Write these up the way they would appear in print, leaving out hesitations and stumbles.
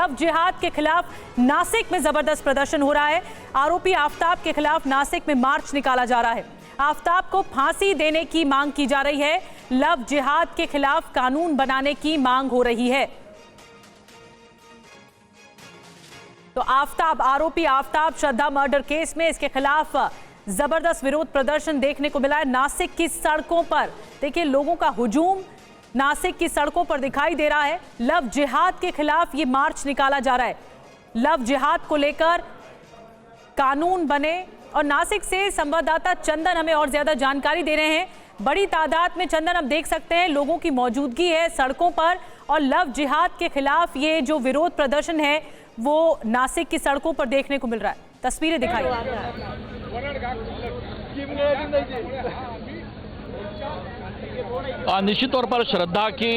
Love जिहाद के खिलाफ नासिक में जबरदस्त प्रदर्शन हो रहा है। आरोपी आफ्ताब के खिलाफ नासिक में मार्च निकाला जा रहा है। आफ्ताब को फांसी देने की मांग की जा रही है। लव जिहाद के खिलाफ कानून बनाने की मांग हो रही है। तो आरोपी आफ्ताब श्रद्धा मर्डर केस में इसके खिलाफ जबरदस्त विरोध प्रदर्शन देखने को मिला है। नासिक की सड़कों पर देखिए लोगों का हुजूम नासिक की सड़कों पर दिखाई दे रहा है। लव जिहाद के खिलाफ ये मार्च निकाला जा रहा है। लव जिहाद को लेकर कानून बने। और नासिक से संवाददाता चंदन हमें और ज्यादा जानकारी दे रहे हैं। बड़ी तादाद में चंदन हम देख सकते हैं लोगों की मौजूदगी है सड़कों पर और लव जिहाद के खिलाफ ये जो विरोध प्रदर्शन है वो नासिक की सड़कों पर देखने को मिल रहा है। तस्वीरें दिखाई। निश्चित तौर पर श्रद्धा की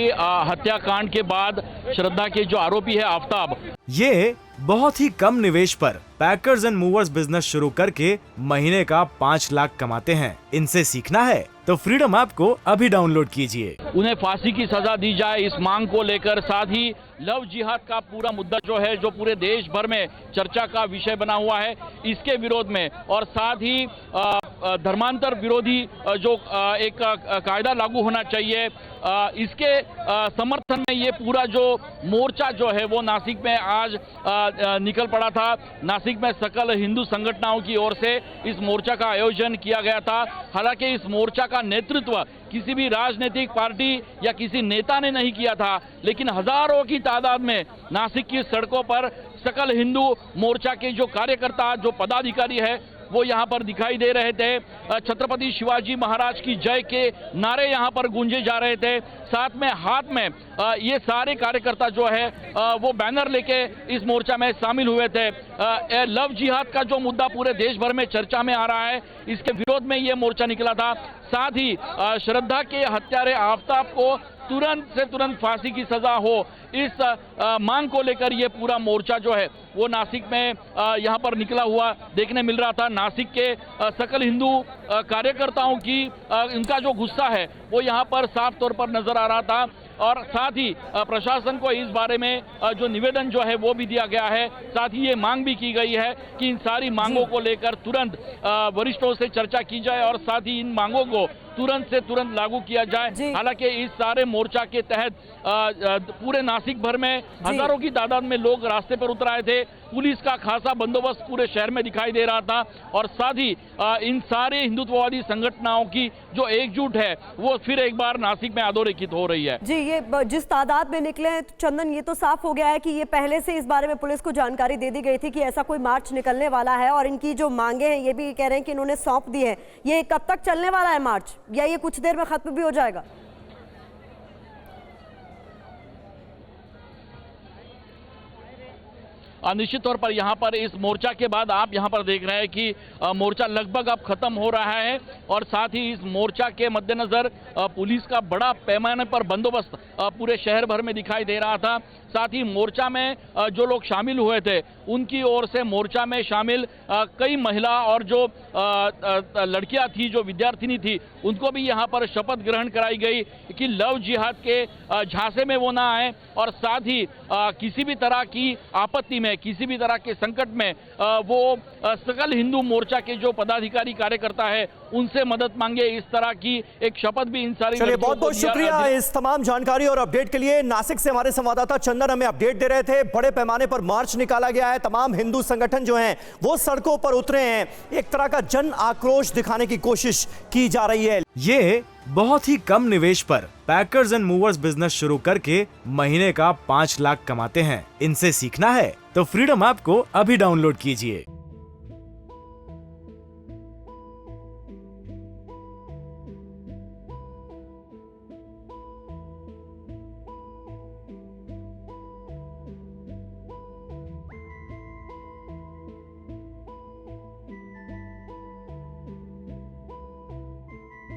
हत्याकांड के बाद श्रद्धा के जो आरोपी है आफ्ताब, ये बहुत ही कम निवेश पर पैकर्स एंड मूवर्स बिजनेस शुरू करके महीने का 5 लाख कमाते हैं। इनसे सीखना है तो फ्रीडम ऐप को अभी डाउनलोड कीजिए। उन्हें फांसी की सजा दी जाए इस मांग को लेकर, साथ ही लव जिहाद का पूरा मुद्दा जो है जो पूरे देश भर में चर्चा का विषय बना हुआ है इसके विरोध में, और साथ ही धर्मांतर विरोधी जो एक कायदा लागू होना चाहिए इसके समर्थन में ये पूरा जो मोर्चा जो है वो नासिक में आज निकल पड़ा था। नासिक में सकल हिंदू संगठनों की ओर से इस मोर्चा का आयोजन किया गया था। हालांकि इस मोर्चा का नेतृत्व किसी भी राजनीतिक पार्टी या किसी नेता ने नहीं किया था, लेकिन हजारों की तादाद में नासिक की सड़कों पर सकल हिंदू मोर्चा के जो कार्यकर्ता जो पदाधिकारी है वो यहाँ पर दिखाई दे रहे थे। छत्रपति शिवाजी महाराज की जय के नारे यहाँ पर गूंजे जा रहे थे। साथ में हाथ में ये सारे कार्यकर्ता जो है वो बैनर लेके इस मोर्चा में शामिल हुए थे। लव जिहाद का जो मुद्दा पूरे देश भर में चर्चा में आ रहा है इसके विरोध में ये मोर्चा निकला था। साथ ही श्रद्धा के हत्यारे आफ्ताब को तुरंत से तुरंत फांसी की सजा हो इस मांग को लेकर ये पूरा मोर्चा जो है वो नासिक में यहाँ पर निकला हुआ देखने मिल रहा था। नासिक के सकल हिंदू कार्यकर्ताओं की इनका जो गुस्सा है वो यहाँ पर साफ तौर पर नजर आ रहा था। और साथ ही प्रशासन को इस बारे में जो निवेदन जो है वो भी दिया गया है। साथ ही ये मांग भी की गई है कि इन सारी मांगों को लेकर तुरंत वरिष्ठों से चर्चा की जाए और साथ ही इन मांगों को तुरंत से तुरंत लागू किया जाए। हालांकि इस सारे मोर्चा के तहत पूरे नासिक भर में हजारों की तादाद में लोग रास्ते पर उतर आए थे। पुलिस का खासा बंदोबस्त पूरे शहर में दिखाई दे रहा था और साथ ही इन सारे हिंदुत्ववादी संगठनों की जो एकजुट है वो फिर एक बार नासिक में अधोरेखित हो रही है। जी, ये जिस तादाद में निकले हैं चंदन, ये तो साफ हो गया है कि ये पहले से इस बारे में पुलिस को जानकारी दे दी गई थी कि ऐसा कोई मार्च निकलने वाला है और इनकी जो मांगे हैं ये भी कह रहे हैं कि इन्होंने सौंप दी है। ये कब तक चलने वाला है मार्च, या ये कुछ देर में खत्म भी हो जाएगा? निश्चित तौर पर यहाँ पर इस मोर्चा के बाद आप यहाँ पर देख रहे हैं कि मोर्चा लगभग अब खत्म हो रहा है और साथ ही इस मोर्चा के मद्देनजर पुलिस का बड़ा पैमाने पर बंदोबस्त पूरे शहर भर में दिखाई दे रहा था। साथ ही मोर्चा में जो लोग शामिल हुए थे उनकी ओर से मोर्चा में शामिल कई महिला और जो लड़कियां थी जो विद्यार्थिनी थी उनको भी यहाँ पर शपथ ग्रहण कराई गई कि लव जिहाद के झांसे में वो ना आए और साथ ही किसी भी तरह की आपत्ति में किसी भी तरह के संकट में वो सकल हिंदू मोर्चा के जो पदाधिकारी कार्यकर्ता है उनसे मदद मांगे। इस तरह की एक शपथ भी इन सारी चलिए, बहुत बहुत शुक्रिया इस तमाम जानकारी और अपडेट के लिए। नासिक से हमारे संवाददाता चंदन हमें अपडेट दे रहे थे। बड़े पैमाने पर मार्च निकाला गया है, तमाम हिंदू संगठन जो हैं वो सड़कों पर उतरे हैं, एक तरह का जन आक्रोश दिखाने की कोशिश की जा रही है। ये बहुत ही कम निवेश पर पैकर्स एंड मूवर्स बिजनेस शुरू करके महीने का 5 लाख कमाते हैं। इनसे सीखना है तो फ्रीडम ऐप को अभी डाउनलोड कीजिए।